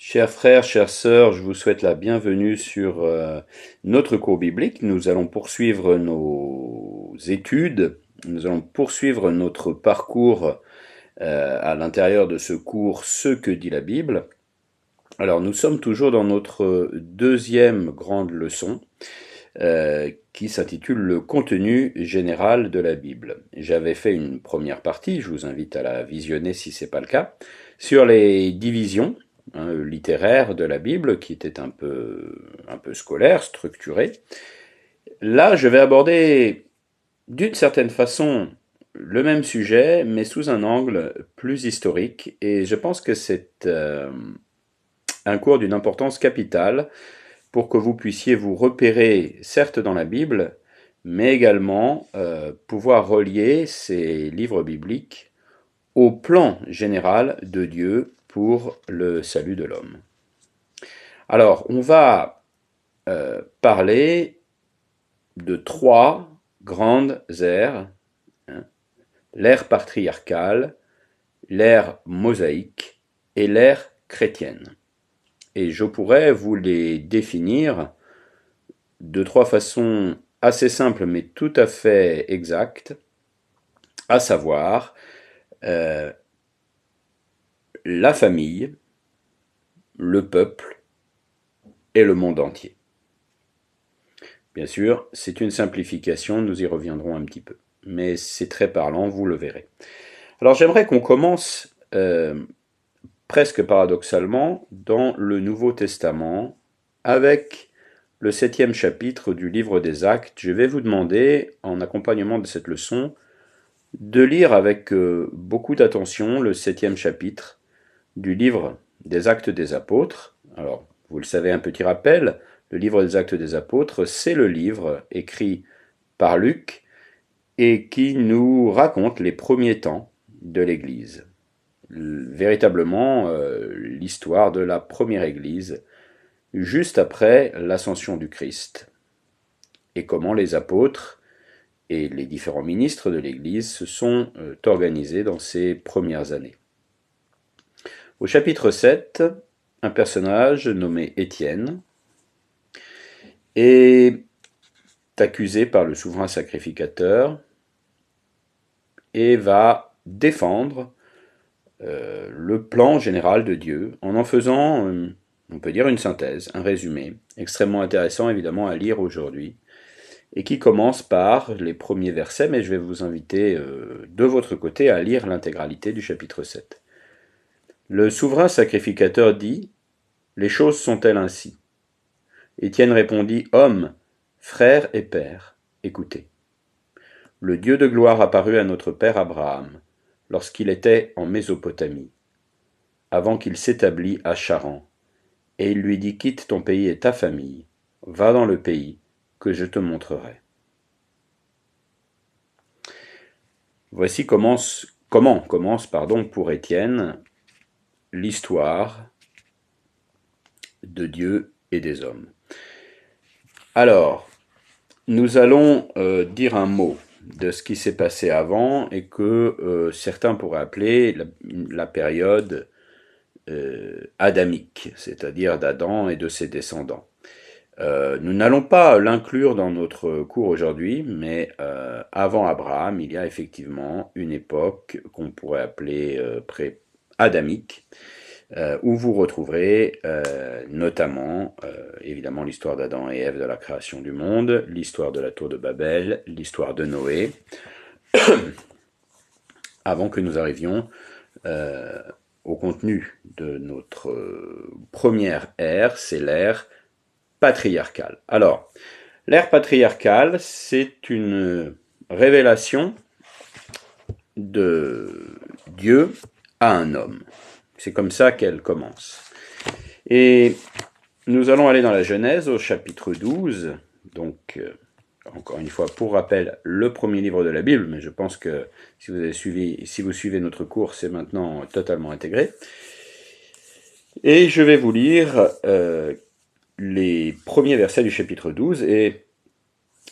Chers frères, chères sœurs, je vous souhaite la bienvenue sur notre cours biblique. Nous allons poursuivre nos études, nous allons poursuivre notre parcours à l'intérieur de ce cours Ce que dit la Bible. Alors nous sommes toujours dans notre deuxième grande leçon qui s'intitule Le contenu général de la Bible. J'avais fait une première partie, je vous invite à la visionner si ce n'est pas le cas, sur les divisions littéraire de la Bible, qui était un peu scolaire, structuré. Là, je vais aborder d'une certaine façon le même sujet, mais sous un angle plus historique, et je pense que c'est un cours d'une importance capitale pour que vous puissiez vous repérer, certes dans la Bible, mais également pouvoir relier ces livres bibliques au plan général de Dieu pour le salut de l'homme. Alors, on va parler de trois grandes ères, l'ère patriarcale, l'ère mosaïque et l'ère chrétienne. Et je pourrais vous les définir de trois façons assez simples mais tout à fait exactes, à savoir la famille, le peuple et le monde entier. Bien sûr, c'est une simplification, nous y reviendrons un petit peu. Mais c'est très parlant, vous le verrez. Alors j'aimerais qu'on commence presque paradoxalement dans le Nouveau Testament avec le 7e chapitre du livre des Actes. Je vais vous demander, en accompagnement de cette leçon, de lire avec beaucoup d'attention le 7e chapitre du livre des Actes des Apôtres. Alors, vous le savez, un petit rappel, le livre des Actes des Apôtres, c'est le livre écrit par Luc et qui nous raconte les premiers temps de l'Église. Véritablement l'histoire de la première Église, juste après l'ascension du Christ, et comment les apôtres et les différents ministres de l'Église se sont organisés dans ces premières années. Au chapitre 7, un personnage nommé Étienne est accusé par le souverain sacrificateur et va défendre le plan général de Dieu en faisant, on peut dire, une synthèse, un résumé, extrêmement intéressant évidemment à lire aujourd'hui, et qui commence par les premiers versets, mais je vais vous inviter de votre côté à lire l'intégralité du chapitre 7. Le souverain sacrificateur dit « Les choses sont-elles ainsi ?» Étienne répondit « Homme, frère et père, écoutez. Le Dieu de gloire apparut à notre père Abraham lorsqu'il était en Mésopotamie, avant qu'il s'établît à Charan, et il lui dit « Quitte ton pays et ta famille, va dans le pays que je te montrerai. » Voici comment commence pour Étienne l'histoire de Dieu et des hommes. Alors, nous allons dire un mot de ce qui s'est passé avant et que certains pourraient appeler la période adamique, c'est-à-dire d'Adam et de ses descendants. Nous n'allons pas l'inclure dans notre cours aujourd'hui, mais avant Abraham, il y a effectivement une époque qu'on pourrait appeler pré-adamique, où vous retrouverez notamment, évidemment, l'histoire d'Adam et Ève de la création du monde, l'histoire de la tour de Babel, l'histoire de Noé, avant que nous arrivions au contenu de notre première ère, c'est l'ère patriarcale. Alors, l'ère patriarcale, c'est une révélation de Dieu à un homme. C'est comme ça qu'elle commence. Et nous allons aller dans la Genèse au chapitre 12, donc encore une fois, pour rappel, le premier livre de la Bible, mais je pense que si vous suivez notre cours, c'est maintenant totalement intégré. Et je vais vous lire les premiers versets du chapitre 12, et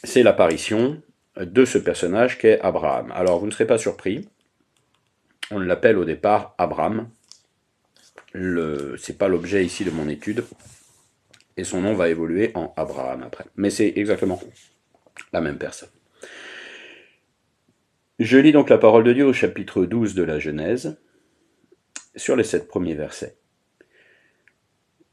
c'est l'apparition de ce personnage qu'est Abraham. Alors vous ne serez pas surpris, on l'appelle au départ Abram, c'est pas l'objet ici de mon étude, et son nom va évoluer en Abraham après. Mais c'est exactement la même personne. Je lis donc la parole de Dieu au chapitre 12 de la Genèse, sur les 7 premiers versets.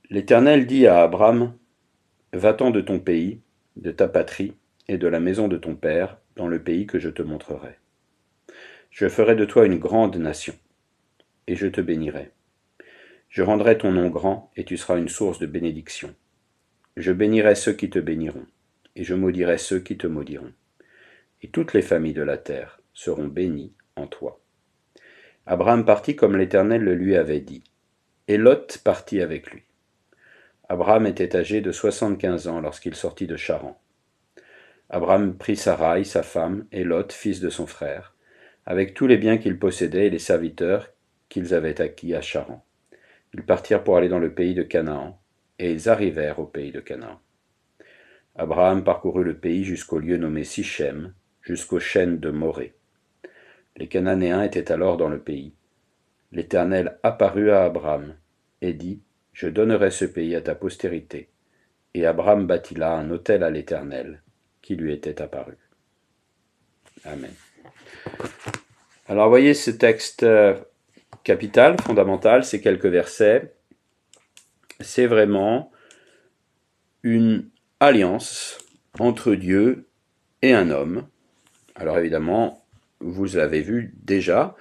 L'Éternel dit à Abraham, « Va-t'en de ton pays, de ta patrie et de la maison de ton père, dans le pays que je te montrerai. Je ferai de toi une grande nation, et je te bénirai. Je rendrai ton nom grand, et tu seras une source de bénédiction. Je bénirai ceux qui te béniront, et je maudirai ceux qui te maudiront. Et toutes les familles de la terre seront bénies en toi. » Abraham partit comme l'Éternel le lui avait dit, et Lot partit avec lui. Abraham était âgé de 75 ans lorsqu'il sortit de Charan. Abraham prit Sarai, sa femme, et Lot, fils de son frère, avec tous les biens qu'ils possédaient et les serviteurs qu'ils avaient acquis à Charan. Ils partirent pour aller dans le pays de Canaan, et ils arrivèrent au pays de Canaan. Abraham parcourut le pays jusqu'au lieu nommé Sichem, jusqu'aux chênes de Morée. Les Cananéens étaient alors dans le pays. L'Éternel apparut à Abraham, et dit, « Je donnerai ce pays à ta postérité. » Et Abraham bâtit là un autel à l'Éternel, qui lui était apparu. Amen. Alors voyez ce texte capital, fondamental, ces quelques versets, c'est vraiment une alliance entre Dieu et un homme. Alors évidemment, vous l'avez vu déjà,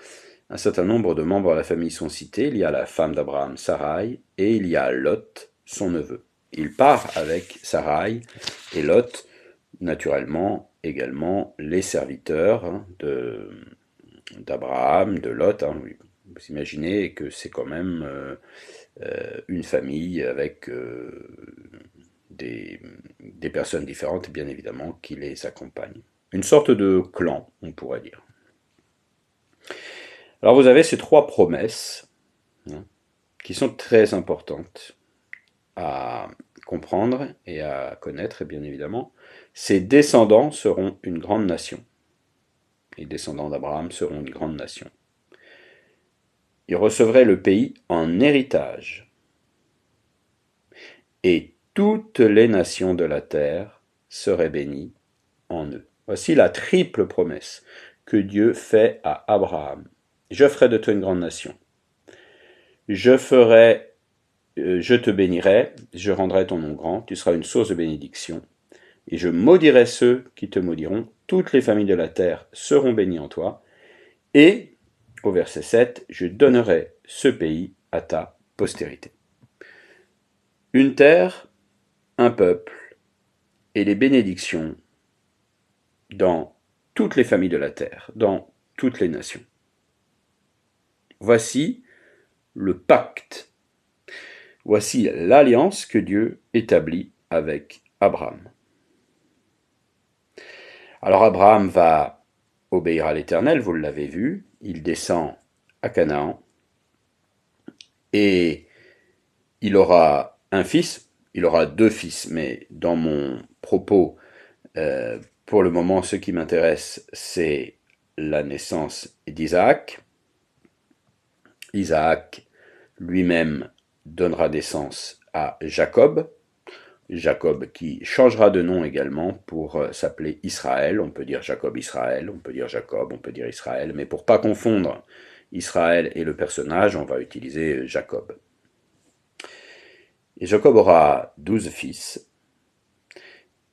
un certain nombre de membres de la famille sont cités. Il y a la femme d'Abraham, Sarai, et il y a Lot, son neveu. Il part avec Sarai et Lot, naturellement également les serviteurs d'Abraham, de Lot. Vous imaginez que c'est quand même une famille avec des personnes différentes, bien évidemment, qui les accompagnent. Une sorte de clan, on pourrait dire. Alors vous avez ces 3 promesses qui sont très importantes à comprendre et à connaître, bien évidemment. Ses descendants seront une grande nation. Les descendants d'Abraham seront une grande nation. Ils recevraient le pays en héritage. Et toutes les nations de la terre seraient bénies en eux. Voici la triple promesse que Dieu fait à Abraham. Je ferai de toi une grande nation. Je te bénirai, je rendrai ton nom grand, tu seras une source de bénédiction. Et je maudirai ceux qui te maudiront, toutes les familles de la terre seront bénies en toi. Et, au verset 7, je donnerai ce pays à ta postérité. Une terre, un peuple, et les bénédictions dans toutes les familles de la terre, dans toutes les nations. Voici le pacte. Voici l'alliance que Dieu établit avec Abraham. Alors Abraham va obéir à l'Éternel, vous l'avez vu, il descend à Canaan et il aura un fils, il aura 2 fils, mais dans mon propos, pour le moment, ce qui m'intéresse, c'est la naissance d'Isaac. Isaac lui-même donnera naissance à Jacob. Jacob qui changera de nom également pour s'appeler Israël. On peut dire Jacob Israël, on peut dire Jacob, on peut dire Israël, mais pour pas confondre Israël et le personnage, on va utiliser Jacob. Et Jacob aura 12 fils,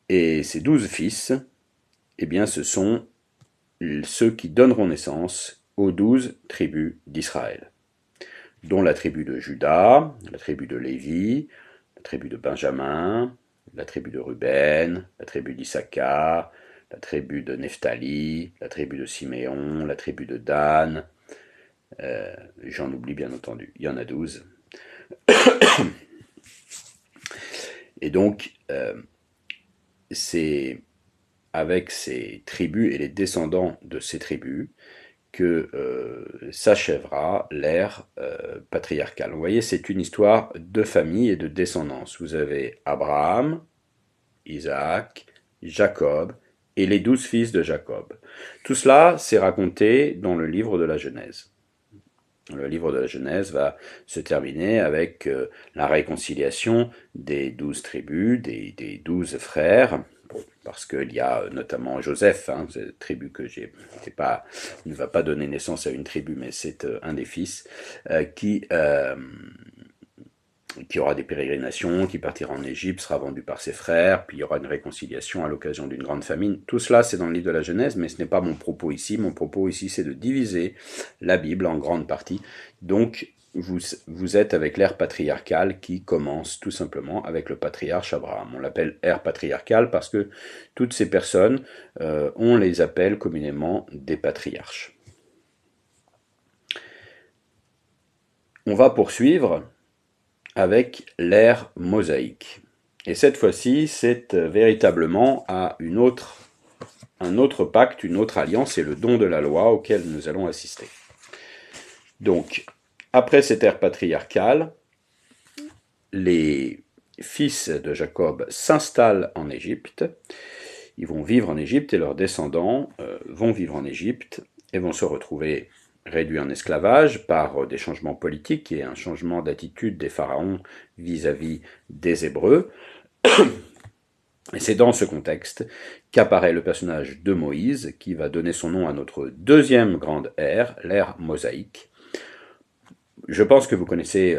et ces 12 fils, eh bien ce sont ceux qui donneront naissance aux 12 tribus d'Israël, dont la tribu de Juda, la tribu de Lévi, la tribu de Benjamin, la tribu de Ruben, la tribu d'Issachar, la tribu de Nephtali, la tribu de Siméon, la tribu de Dan, j'en oublie bien entendu, il y en a 12. Et donc, c'est avec ces tribus et les descendants de ces tribus que s'achèvera l'ère patriarcale. Vous voyez, c'est une histoire de famille et de descendance. Vous avez Abraham, Isaac, Jacob et les 12 fils de Jacob. Tout cela, c'est raconté dans le livre de la Genèse. Le livre de la Genèse va se terminer avec la réconciliation des 12 tribus, des 12 frères, parce qu'il y a notamment Joseph, cette tribu que j'ai pas, ne va pas donner naissance à une tribu, mais c'est un des fils, qui aura des pérégrinations, qui partira en Égypte, sera vendu par ses frères, puis il y aura une réconciliation à l'occasion d'une grande famine. Tout cela, c'est dans le livre de la Genèse, mais ce n'est pas mon propos ici. Mon propos ici, c'est de diviser la Bible en grandes parties. Donc, vous êtes avec l'ère patriarcale qui commence tout simplement avec le patriarche Abraham. On l'appelle ère patriarcale parce que toutes ces personnes, on les appelle communément des patriarches. On va poursuivre avec l'ère mosaïque. Et cette fois-ci, c'est véritablement à un autre pacte, une autre alliance, et le don de la loi auquel nous allons assister. Donc, après cette ère patriarcale, les fils de Jacob s'installent en Égypte. Ils vont vivre en Égypte et leurs descendants vont vivre en Égypte et vont se retrouver réduit en esclavage par des changements politiques et un changement d'attitude des pharaons vis-à-vis des Hébreux. Et c'est dans ce contexte qu'apparaît le personnage de Moïse, qui va donner son nom à notre deuxième grande ère, l'ère mosaïque. Je pense que vous connaissez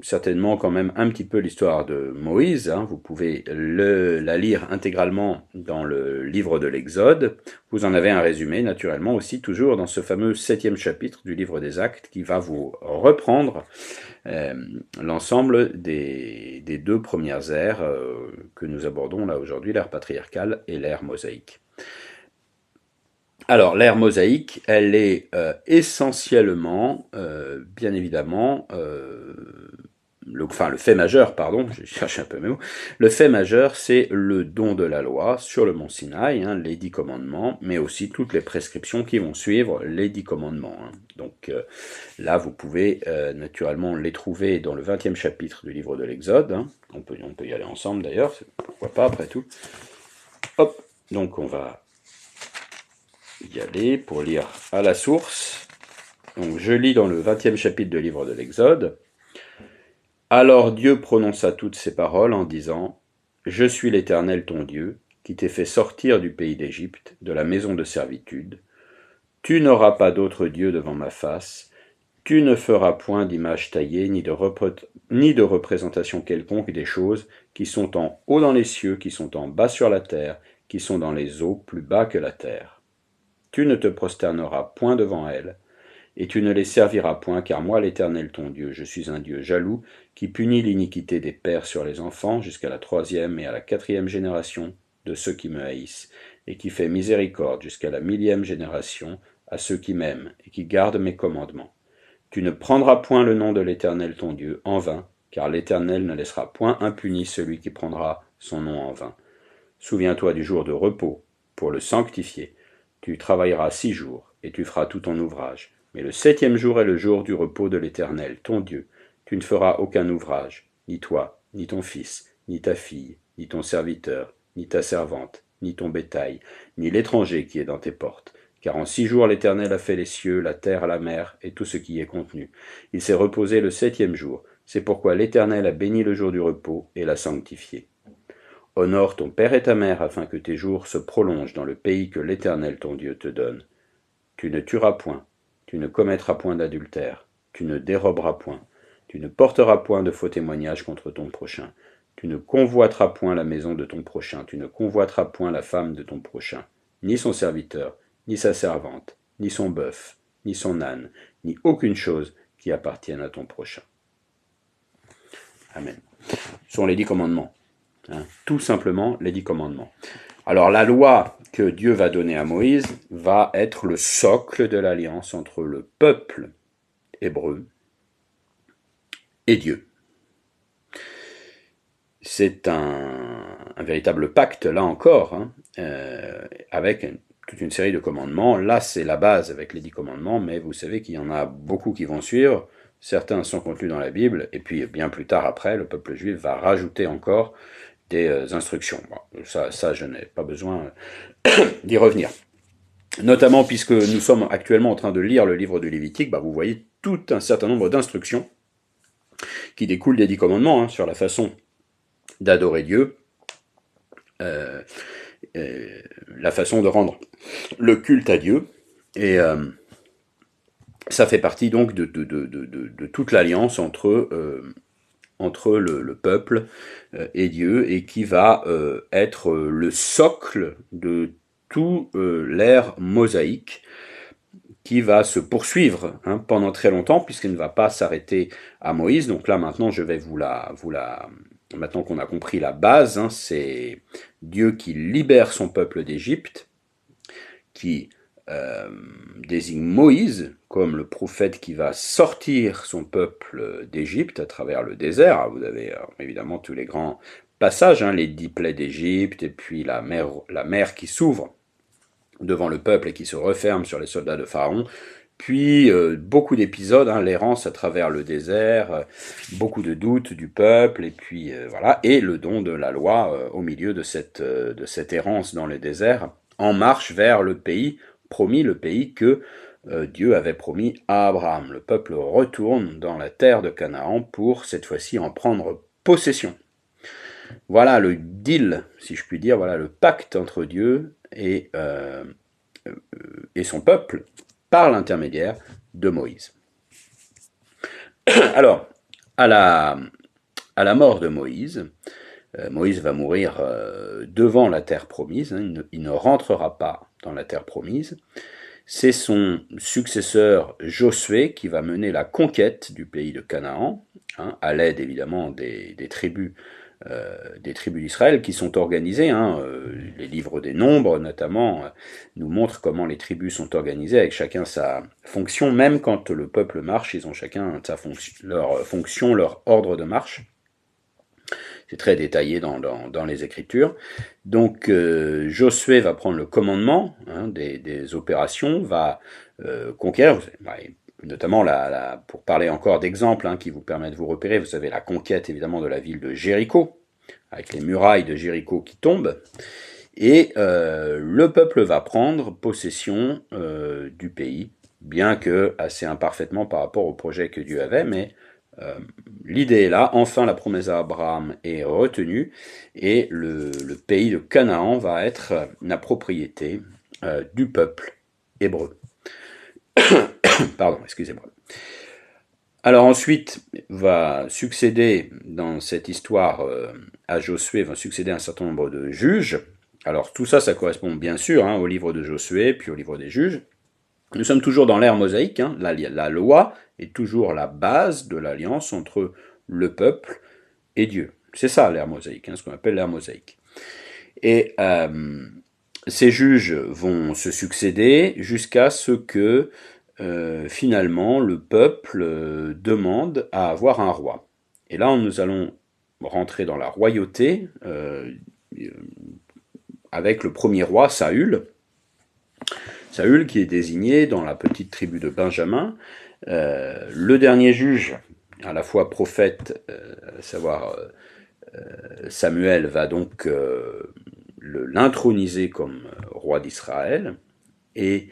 certainement quand même un petit peu l'histoire de Moïse. Vous pouvez la lire intégralement dans le livre de l'Exode. Vous en avez un résumé, naturellement, aussi, toujours dans ce fameux 7e chapitre du livre des Actes, qui va vous reprendre l'ensemble des 2 premières ères que nous abordons là aujourd'hui, l'ère patriarcale et l'ère mosaïque. Alors, l'ère mosaïque, elle est essentiellement, bien évidemment, le fait majeur, pardon, je cherche un peu mes mots, le fait majeur, c'est le don de la loi sur le mont Sinaï, les 10 commandements, mais aussi toutes les prescriptions qui vont suivre les 10 commandements. Donc là, vous pouvez naturellement les trouver dans le 20e chapitre du livre de l'Exode. On peut y aller ensemble d'ailleurs, pourquoi pas après tout. Hop, donc on va y aller pour lire à la source. Donc je lis dans le 20e chapitre du livre de l'Exode. Alors Dieu prononça toutes ces paroles en disant : Je suis l'Éternel ton Dieu, qui t'ai fait sortir du pays d'Égypte, de la maison de servitude. Tu n'auras pas d'autre Dieu devant ma face. Tu ne feras point d'image taillée, ni de représentation quelconque des choses qui sont en haut dans les cieux, qui sont en bas sur la terre, qui sont dans les eaux plus bas que la terre. Tu ne te prosterneras point devant elles, et tu ne les serviras point, car moi, l'Éternel ton Dieu, je suis un Dieu jaloux, qui punit l'iniquité des pères sur les enfants, jusqu'à la 3e et à la 4e génération de ceux qui me haïssent, et qui fait miséricorde jusqu'à la 1000e génération à ceux qui m'aiment, et qui gardent mes commandements. Tu ne prendras point le nom de l'Éternel ton Dieu en vain, car l'Éternel ne laissera point impuni celui qui prendra son nom en vain. Souviens-toi du jour de repos, pour le sanctifier. Tu travailleras 6 jours, et tu feras tout ton ouvrage. Mais le 7e jour est le jour du repos de l'Éternel, ton Dieu. Tu ne feras aucun ouvrage, ni toi, ni ton fils, ni ta fille, ni ton serviteur, ni ta servante, ni ton bétail, ni l'étranger qui est dans tes portes. Car en 6 jours l'Éternel a fait les cieux, la terre, la mer, et tout ce qui y est contenu. Il s'est reposé le 7e jour. C'est pourquoi l'Éternel a béni le jour du repos et l'a sanctifié. Honore ton père et ta mère, afin que tes jours se prolongent dans le pays que l'Éternel ton Dieu te donne. Tu ne tueras point, tu ne commettras point d'adultère, tu ne déroberas point, tu ne porteras point de faux témoignages contre ton prochain, tu ne convoiteras point la maison de ton prochain, tu ne convoiteras point la femme de ton prochain, ni son serviteur, ni sa servante, ni son bœuf, ni son âne, ni aucune chose qui appartienne à ton prochain. Amen. Ce sont les 10 commandements. Tout simplement les 10 commandements. Alors la loi que Dieu va donner à Moïse va être le socle de l'alliance entre le peuple hébreu et Dieu. C'est un véritable pacte, là encore, avec toute une série de commandements. Là, c'est la base avec les 10 commandements, mais vous savez qu'il y en a beaucoup qui vont suivre. Certains sont contenus dans la Bible, et puis bien plus tard, après, le peuple juif va rajouter encore des instructions. Bon, ça, je n'ai pas besoin d'y revenir. Notamment puisque nous sommes actuellement en train de lire le livre de Lévitique, vous voyez tout un certain nombre d'instructions qui découlent des 10 commandements, sur la façon d'adorer Dieu, la façon de rendre le culte à Dieu, et ça fait partie donc de toute l'alliance entre le peuple et Dieu, et qui va être le socle de tout l'ère mosaïque, qui va se poursuivre pendant très longtemps, puisqu'elle ne va pas s'arrêter à Moïse. Donc là maintenant je vais maintenant qu'on a compris la base, c'est Dieu qui libère son peuple d'Égypte, qui désigne Moïse comme le prophète qui va sortir son peuple d'Égypte à travers le désert. Vous avez évidemment tous les grands passages, les 10 plaies d'Égypte, et puis la mer qui s'ouvre devant le peuple et qui se referme sur les soldats de Pharaon. Puis beaucoup d'épisodes, l'errance à travers le désert, beaucoup de doutes du peuple, et puis voilà, et le don de la loi au milieu de cette errance dans le désert, en marche vers le pays promis, le pays que Dieu avait promis à Abraham. Le peuple retourne dans la terre de Canaan pour cette fois-ci en prendre possession. Voilà le deal, si je puis dire, voilà le pacte entre Dieu et son peuple par l'intermédiaire de Moïse. Alors, à la mort de Moïse, Moïse va mourir devant la terre promise, il ne rentrera pas dans la terre promise. C'est son successeur Josué qui va mener la conquête du pays de Canaan, à l'aide évidemment des tribus d'Israël qui sont organisées. Les livres des Nombres notamment nous montrent comment les tribus sont organisées, avec chacun sa fonction. Même quand le peuple marche, ils ont chacun leur fonction, leur ordre de marche. C'est très détaillé dans les Écritures. Donc Josué va prendre le commandement des opérations, va conquérir, notamment pour parler encore d'exemples qui vous permettent de vous repérer. Vous avez la conquête évidemment de la ville de Jéricho, avec les murailles de Jéricho qui tombent, et le peuple va prendre possession du pays, bien que assez imparfaitement par rapport au projet que Dieu avait, mais l'idée est là. Enfin la promesse à Abraham est retenue, et le pays de Canaan va être la propriété du peuple hébreu. Pardon, excusez-moi. Alors ensuite va succéder dans cette histoire à Josué, va succéder un certain nombre de juges. Alors tout ça, ça correspond bien sûr au livre de Josué, puis au livre des juges. Nous sommes toujours dans l'ère mosaïque, la loi est toujours la base de l'alliance entre le peuple et Dieu. C'est ça l'ère mosaïque, ce qu'on appelle l'ère mosaïque. Et ces juges vont se succéder jusqu'à ce que finalement le peuple demande à avoir un roi. Et là nous allons rentrer dans la royauté avec le premier roi, Saül. Saül qui est désigné dans la petite tribu de Benjamin. Le dernier juge, à la fois prophète, à savoir Samuel, va donc l'introniser comme roi d'Israël. Et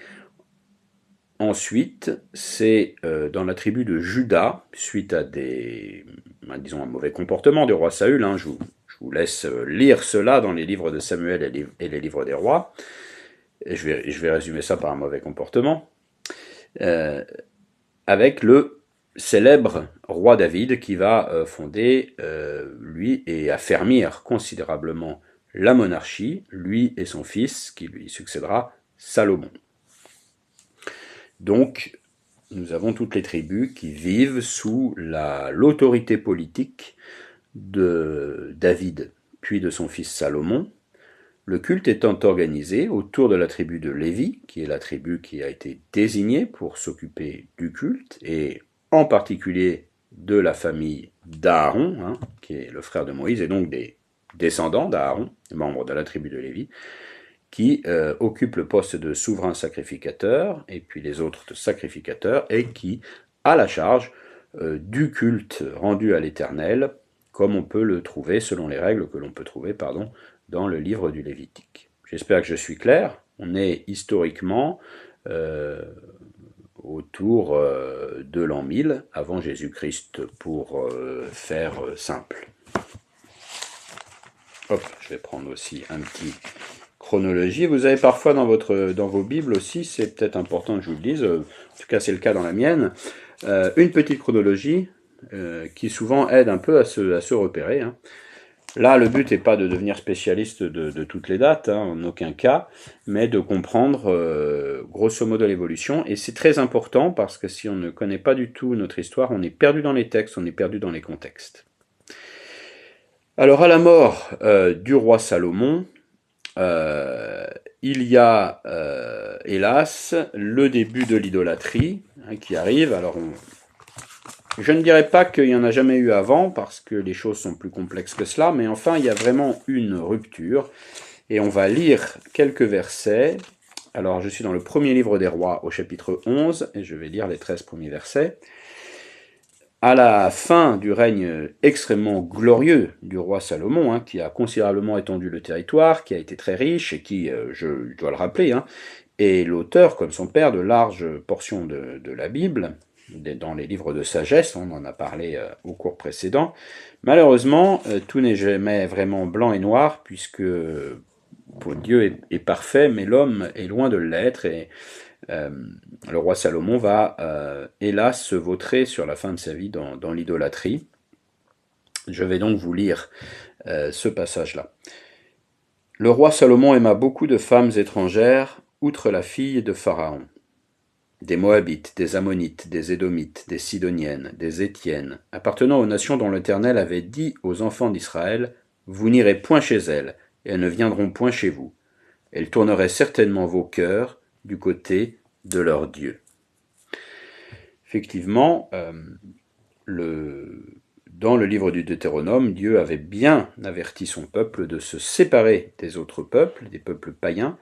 ensuite, c'est dans la tribu de Juda, suite à un mauvais comportement du roi Saül, je vous laisse lire cela dans les livres de Samuel et les livres des rois, et je vais résumer ça par un mauvais comportement, avec le célèbre roi David qui va fonder, lui, et affermir considérablement la monarchie, lui et son fils, qui lui succédera, Salomon. Donc, nous avons toutes les tribus qui vivent sous l'autorité politique de David, puis de son fils Salomon, le culte étant organisé autour de la tribu de Lévi, qui est la tribu qui a été désignée pour s'occuper du culte, et en particulier de la famille d'Aaron, qui est le frère de Moïse, et donc des descendants d'Aaron, membres de la tribu de Lévi, qui occupe le poste de souverain sacrificateur, et puis les autres de sacrificateurs, et qui a la charge du culte rendu à l'Éternel, comme on peut le trouver, selon les règles que l'on peut trouver, dans le livre du Lévitique. J'espère que je suis clair. On est historiquement autour de l'an 1000 avant Jésus-Christ, pour faire simple. Hop, je vais prendre aussi un petit chronologie. Vous avez parfois dans vos Bibles aussi, c'est peut-être important que je vous le dise, en tout cas c'est le cas dans la mienne, une petite chronologie qui souvent aide un peu à se repérer. Hein. Là, le but n'est pas de devenir spécialiste de toutes les dates, hein, en aucun cas, mais de comprendre grosso modo l'évolution. Et c'est très important parce que si on ne connaît pas du tout notre histoire, on est perdu dans les textes, on est perdu dans les contextes. Alors à la mort du roi Salomon, il y a hélas le début de l'idolâtrie hein, qui arrive. Alors je ne dirais pas qu'il n'y en a jamais eu avant, parce que les choses sont plus complexes que cela, mais enfin il y a vraiment une rupture, et on va lire quelques versets. Alors je suis dans le premier livre des rois au chapitre 11, et je vais lire les 13 premiers versets. À la fin du règne extrêmement glorieux du roi Salomon, hein, qui a considérablement étendu le territoire, qui a été très riche, et qui, je dois le rappeler, hein, est l'auteur, comme son père, de larges portions de la Bible, dans les livres de sagesse, on en a parlé au cours précédent. Malheureusement, tout n'est jamais vraiment blanc et noir, puisque Dieu est parfait, mais l'homme est loin de l'être, et le roi Salomon va, hélas, se vautrer sur la fin de sa vie dans l'idolâtrie. Je vais donc vous lire ce passage-là. Le roi Salomon aima beaucoup de femmes étrangères, outre la fille de Pharaon. Des Moabites, des Ammonites, des Édomites, des Sidoniennes, des Étiennes, appartenant aux nations dont l'Éternel avait dit aux enfants d'Israël, « Vous n'irez point chez elles, et elles ne viendront point chez vous. Elles tourneraient certainement vos cœurs du côté de leur Dieu. » Effectivement, dans le livre du Deutéronome, Dieu avait bien averti son peuple de se séparer des autres peuples, des peuples païens,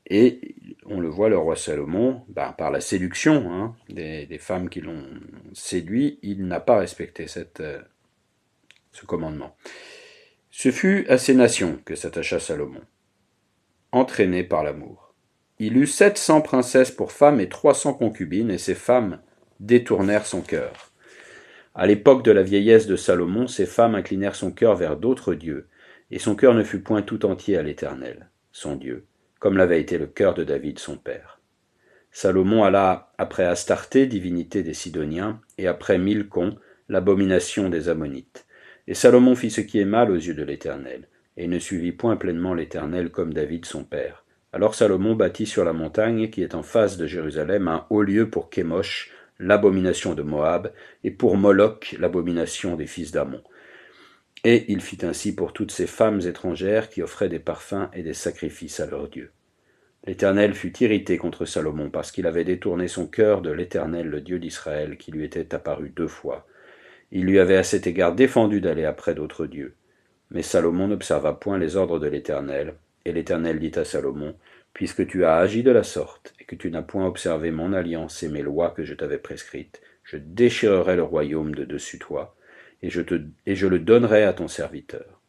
et on le voit, le roi Salomon, par la séduction hein, des femmes qui l'ont séduit, il n'a pas respecté ce commandement. Ce fut à ces nations que s'attacha Salomon, entraîné par l'amour. Il eut 700 princesses pour femmes et 300 concubines, et ces femmes détournèrent son cœur. À l'époque de la vieillesse de Salomon, ces femmes inclinèrent son cœur vers d'autres dieux, et son cœur ne fut point tout entier à l'Éternel, son Dieu, comme l'avait été le cœur de David son père. Salomon alla après Astarté, divinité des Sidoniens, et après Milcom, l'abomination des Ammonites. Et Salomon fit ce qui est mal aux yeux de l'Éternel, et ne suivit point pleinement l'Éternel comme David son père. Alors Salomon bâtit sur la montagne qui est en face de Jérusalem un haut lieu pour Kémosh, l'abomination de Moab, et pour Moloch, l'abomination des fils d'Ammon. Et il fit ainsi pour toutes ces femmes étrangères qui offraient des parfums et des sacrifices à leur Dieu. L'Éternel fut irrité contre Salomon parce qu'il avait détourné son cœur de l'Éternel, le Dieu d'Israël, qui lui était apparu 2 fois. Il lui avait à cet égard défendu d'aller après d'autres dieux. Mais Salomon n'observa point les ordres de l'Éternel, et l'Éternel dit à Salomon, « Puisque tu as agi de la sorte, et que tu n'as point observé mon alliance et mes lois que je t'avais prescrites, je déchirerai le royaume de dessus toi, et je le donnerai à ton serviteur.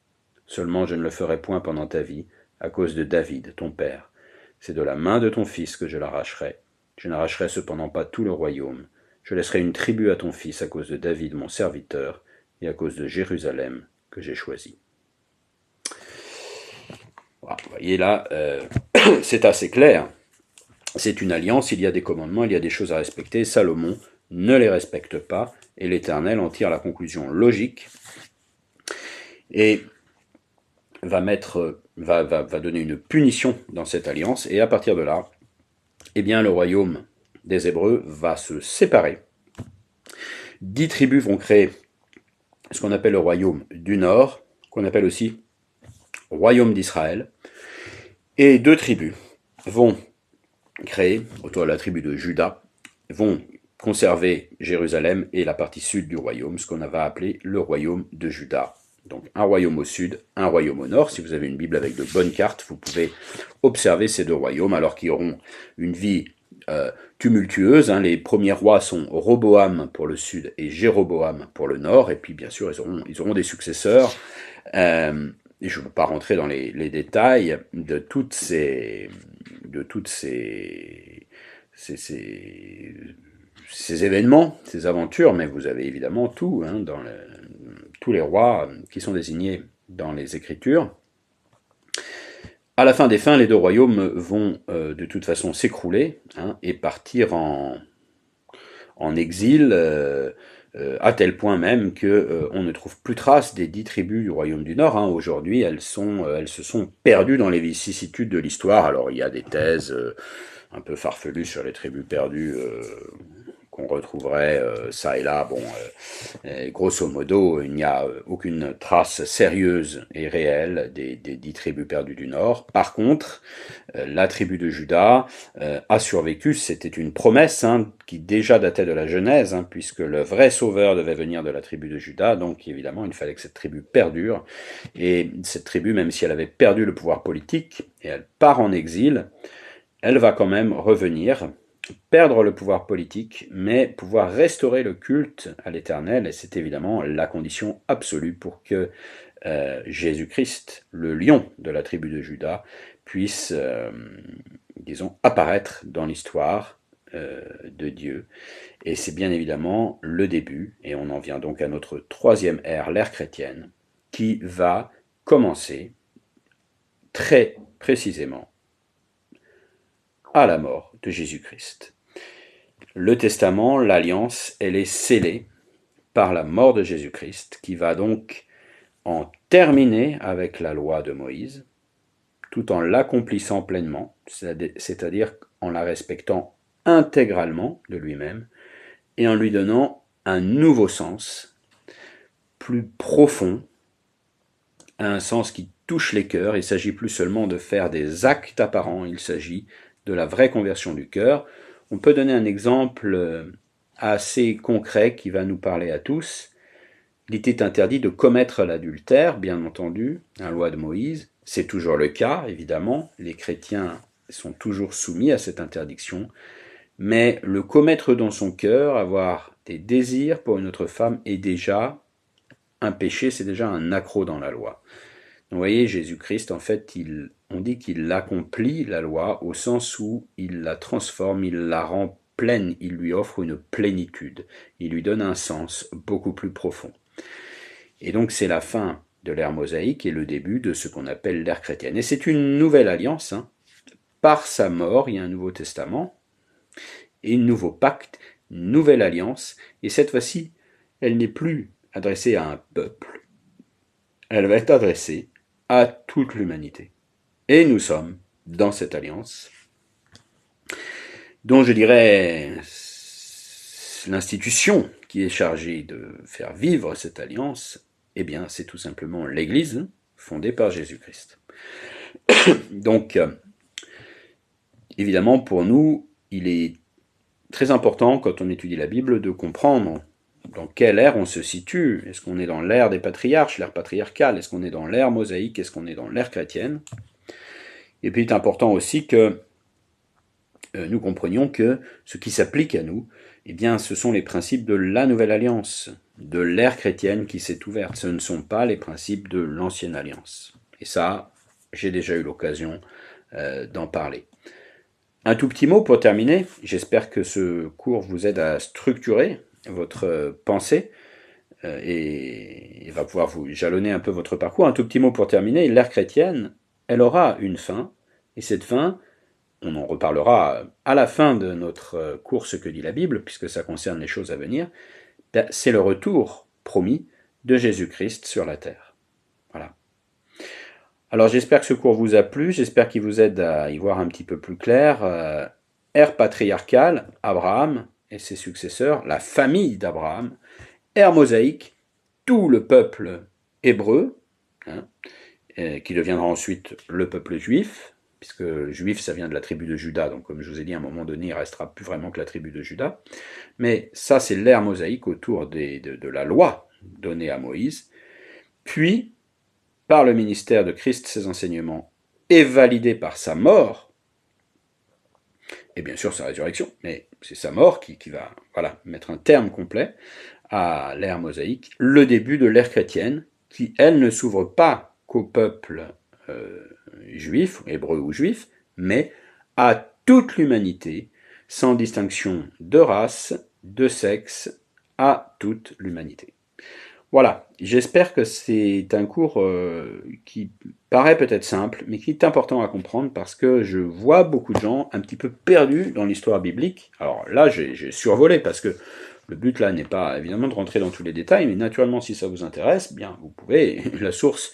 Seulement je ne le ferai point pendant ta vie, à cause de David, ton père. C'est de la main de ton fils que je l'arracherai. Je n'arracherai cependant pas tout le royaume. Je laisserai une tribu à ton fils à cause de David, mon serviteur, et à cause de Jérusalem, que j'ai choisi. » Voilà, vous voyez là, c'est assez clair. C'est une alliance, il y a des commandements, il y a des choses à respecter. Salomon ne les respecte pas, et l'Éternel en tire la conclusion logique, et va donner une punition dans cette alliance, et à partir de là, eh bien, le royaume des Hébreux va se séparer. 10 tribus vont créer ce qu'on appelle le royaume du Nord, qu'on appelle aussi royaume d'Israël, et 2 tribus vont créer, autour de la tribu de Juda, vont conserver Jérusalem et la partie sud du royaume, ce qu'on va appeler le royaume de Juda. Donc un royaume au sud, un royaume au nord. Si vous avez une Bible avec de bonnes cartes, vous pouvez observer ces 2 royaumes, alors qu'ils auront une vie tumultueuse. Hein. Les premiers rois sont Roboam pour le sud et Jéroboam pour le nord, et puis bien sûr ils auront des successeurs. Et je ne veux pas rentrer dans les détails de toutes ces ces événements, ces aventures, mais vous avez évidemment tout, hein, tous les rois qui sont désignés dans les Écritures. À la fin des fins, les deux royaumes vont de toute façon s'écrouler, hein, et partir en exil, à tel point même que on ne trouve plus trace des 10 tribus du royaume du Nord. Hein. Aujourd'hui, elles se sont perdues dans les vicissitudes de l'histoire. Alors, il y a des thèses un peu farfelues sur les tribus perdues qu'on retrouverait ça et là. Bon, grosso modo, il n'y a aucune trace sérieuse et réelle des 10 tribus perdues du Nord. Par contre, la tribu de Juda a survécu. C'était une promesse, hein, qui déjà datait de la Genèse, hein, puisque le vrai sauveur devait venir de la tribu de Juda. Donc évidemment, il fallait que cette tribu perdure. Et cette tribu, même si elle avait perdu le pouvoir politique, et elle part en exil, elle va quand même revenir, perdre le pouvoir politique, mais pouvoir restaurer le culte à l'Éternel, et c'est évidemment la condition absolue pour que Jésus-Christ, le lion de la tribu de Juda, puisse, disons, apparaître dans l'histoire de Dieu. Et c'est bien évidemment le début, et on en vient donc à notre troisième ère, l'ère chrétienne, qui va commencer très précisément à la mort de Jésus-Christ. Le testament, l'alliance, elle est scellée par la mort de Jésus-Christ, qui va donc en terminer avec la loi de Moïse, tout en l'accomplissant pleinement, c'est-à-dire en la respectant intégralement de lui-même, et en lui donnant un nouveau sens, plus profond, un sens qui touche les cœurs. Il ne s'agit plus seulement de faire des actes apparents, il s'agit de la vraie conversion du cœur. On peut donner un exemple assez concret qui va nous parler à tous. Il était interdit de commettre l'adultère, bien entendu, la loi de Moïse. C'est toujours le cas, évidemment. Les chrétiens sont toujours soumis à cette interdiction. Mais le commettre dans son cœur, avoir des désirs pour une autre femme, est déjà un péché, c'est déjà un accroc dans la loi. Donc, vous voyez, Jésus-Christ, en fait, on dit qu'il accomplit la loi au sens où il la transforme, il la rend pleine, il lui offre une plénitude, il lui donne un sens beaucoup plus profond. Et donc c'est la fin de l'ère mosaïque et le début de ce qu'on appelle l'ère chrétienne. Et c'est une nouvelle alliance, hein. Par sa mort, il y a un nouveau testament, et un nouveau pacte, une nouvelle alliance, et cette fois-ci, elle n'est plus adressée à un peuple, elle va être adressée à toute l'humanité. Et nous sommes dans cette alliance, dont je dirais l'institution qui est chargée de faire vivre cette alliance, eh bien c'est tout simplement l'Église, fondée par Jésus-Christ. Donc, évidemment, pour nous, il est très important, quand on étudie la Bible, de comprendre dans quelle ère on se situe. Est-ce qu'on est dans l'ère des patriarches, l'ère patriarcale? Est-ce qu'on est dans l'ère mosaïque? Est-ce qu'on est dans l'ère chrétienne? Et puis, il est important aussi que nous comprenions que ce qui s'applique à nous, eh bien, ce sont les principes de la Nouvelle Alliance, de l'ère chrétienne qui s'est ouverte. Ce ne sont pas les principes de l'Ancienne Alliance. Et ça, j'ai déjà eu l'occasion d'en parler. Un tout petit mot pour terminer. J'espère que ce cours vous aide à structurer votre pensée et va pouvoir vous jalonner un peu votre parcours. Un tout petit mot pour terminer. L'ère chrétienne, elle aura une fin, et cette fin, on en reparlera à la fin de notre cours Ce que dit la Bible, puisque ça concerne les choses à venir, c'est le retour promis de Jésus-Christ sur la terre. Voilà. Alors j'espère que ce cours vous a plu, j'espère qu'il vous aide à y voir un petit peu plus clair. Ère patriarcale, Abraham et ses successeurs, la famille d'Abraham. Ère mosaïque, tout le peuple hébreu, hein, qui deviendra ensuite le peuple juif, puisque juif ça vient de la tribu de Juda, donc comme je vous ai dit à un moment donné, il ne restera plus vraiment que la tribu de Juda. Mais ça c'est l'ère mosaïque autour de la loi donnée à Moïse. Puis, par le ministère de Christ, ses enseignements, et validés par sa mort, et bien sûr sa résurrection, mais c'est sa mort qui va mettre un terme complet à l'ère mosaïque, le début de l'ère chrétienne, qui, elle, ne s'ouvre pas qu'au peuple juif, hébreu ou juif, mais à toute l'humanité, sans distinction de race, de sexe à toute l'humanité. Voilà, j'espère que c'est un cours qui paraît peut-être simple, mais qui est important à comprendre parce que je vois beaucoup de gens un petit peu perdus dans l'histoire biblique. Alors là, j'ai survolé parce que le but là n'est pas évidemment de rentrer dans tous les détails, mais naturellement si ça vous intéresse, bien vous pouvez. La source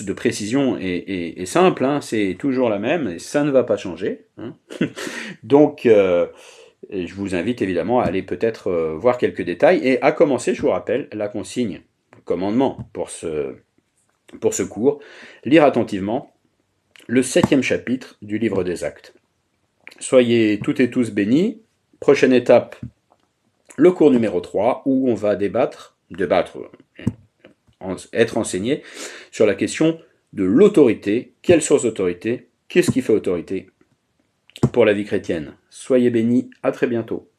de précision est simple, hein, c'est toujours la même et ça ne va pas changer. Hein. Donc et je vous invite évidemment à aller peut-être voir quelques détails. Et à commencer, je vous rappelle, la consigne, le commandement pour ce cours, lire attentivement le 7e chapitre du livre des Actes. Soyez toutes et tous bénis. Prochaine étape, le cours numéro 3, où on va être enseigné sur la question de l'autorité. Quelle source d'autorité? Qu'est-ce qui fait autorité pour la vie chrétienne? Soyez bénis, à très bientôt.